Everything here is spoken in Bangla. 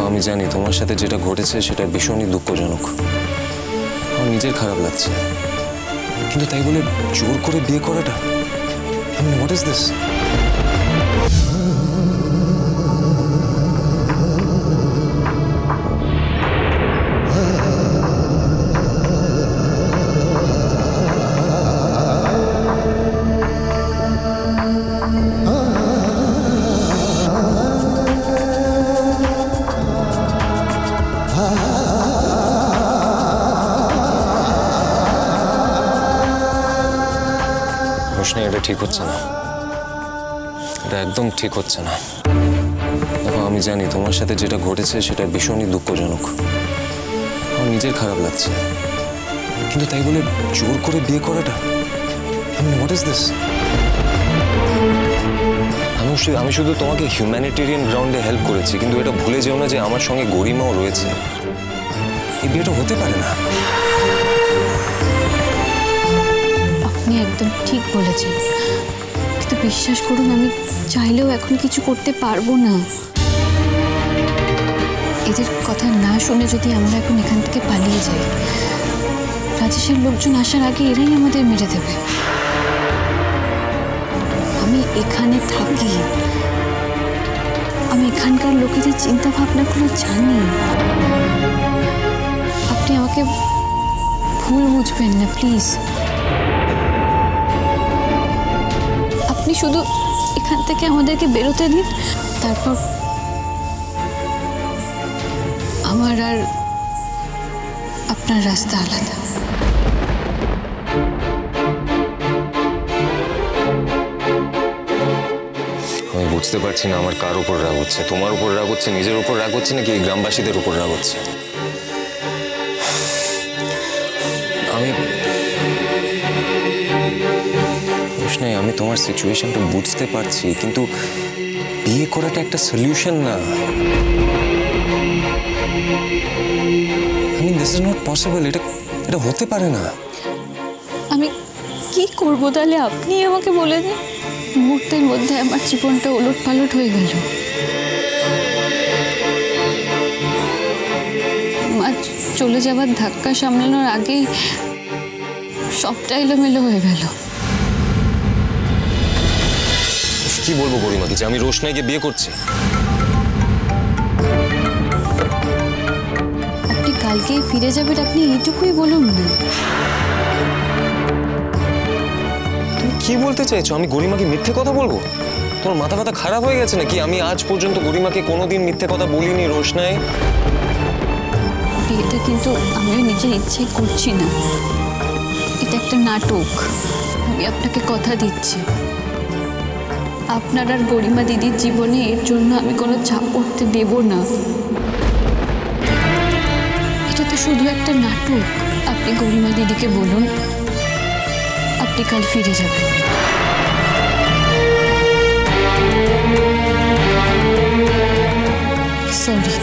আমি জানি তোমার সাথে যেটা ঘটেছে সেটা ভীষণই দুঃখজনক। আমার নিজের খারাপ লাগছে, কিন্তু তাই বলে জোর করে বিয়ে করাটা, I mean, what is this? Roshni, এটা ঠিক হচ্ছে না, এটা একদম ঠিক হচ্ছে না। দেখো, আমি জানি তোমার সাথে যেটা ঘটেছে সেটা ভীষণই দুঃখজনক। আমার নিজের খারাপ লাগছে, কিন্তু তাই বলে জোর করে বিয়ে করাটা, I mean, what is this? আমি শুধু তোমাকে হিউম্যানিটেরিয়ান গ্রাউন্ডে হেল্প করেছি, কিন্তু এটা ভুলে যেও না যে আমার সঙ্গে গরিমাও রয়েছে। এই বিয়েটা হতে পারে না। আপনি একদম ঠিক বলেছেন, কিন্তু বিশ্বাস করুন আমি চাইলেও এখন কিছু করতে পারবো না। এদের কথা না শুনে যদি আমরা এখন এখান থেকে পালিয়ে যাই, রাজেশের লোকজন আসার আগে এরাই আমাদের মেরে দেবে। আমি এখানে থাকি, আমি এখানকার লোকেদের চিন্তা ভাবনাগুলো জানি। আপনি আমাকে ভুল বুঝবেন না প্লিজ। আপনি শুধু এখান থেকে আমাদেরকে বেরোতে দিন, তারপর আমার আর আপনার রাস্তা আলাদা। আমি বুঝতে পারছি না আমার কার উপর রাগ হচ্ছে, তোমার উপর রাগ হচ্ছে, নিজের উপর রাগ হচ্ছে, নাকি এই গ্রামবাসীদের উপর রাগ হচ্ছে। আমি তোমার সিচুয়েশনটা বুঝতে পারছি, কিন্তু বিয়ে করাটা একটা সলিউশন না। I mean, this is not possible. এটা হতে পারে না। আমি কি করবো তাহলে আপনি আমাকে বলে দিন। মুহূর্তের মধ্যে আমার জীবনটা ওলটপালট হয়ে গেল। মা চলে যাবার ধাক্কা সামলানোর আগেই সবটা এলোমেলো হয়ে গেল। কি বলবো গরিমাকে যে আমি রোশনাইকে বিয়ে করছি? আপনি কালকেই ফিরে যাবেন, আপনি এইটুকুই বলুন না। তুমি কি বলতে চাইছো? আমি গরিমাকে মিথ্যে কথা বলবো? তোমার মাথা ব্যথা খারাপ হয়ে গেছে নাকি? আমি আজ পর্যন্ত গরিমাকে কোনোদিন মিথ্যে কথা বলিনি রোশনাই। বিয়েটা কিন্তু আমিও নিজের ইচ্ছে করছি না, এটা একটা নাটক। আমি আপনাকে কথা দিচ্ছি, আপনার আর গরিমা দিদির জীবনে এর জন্য আমি কোনো চাপ পড়তে দেব না। এটা তো শুধু একটা নাটক। আপনি গরিমা দিদিকে বলুন আপনি কাল ফিরে যাবেন। সরি।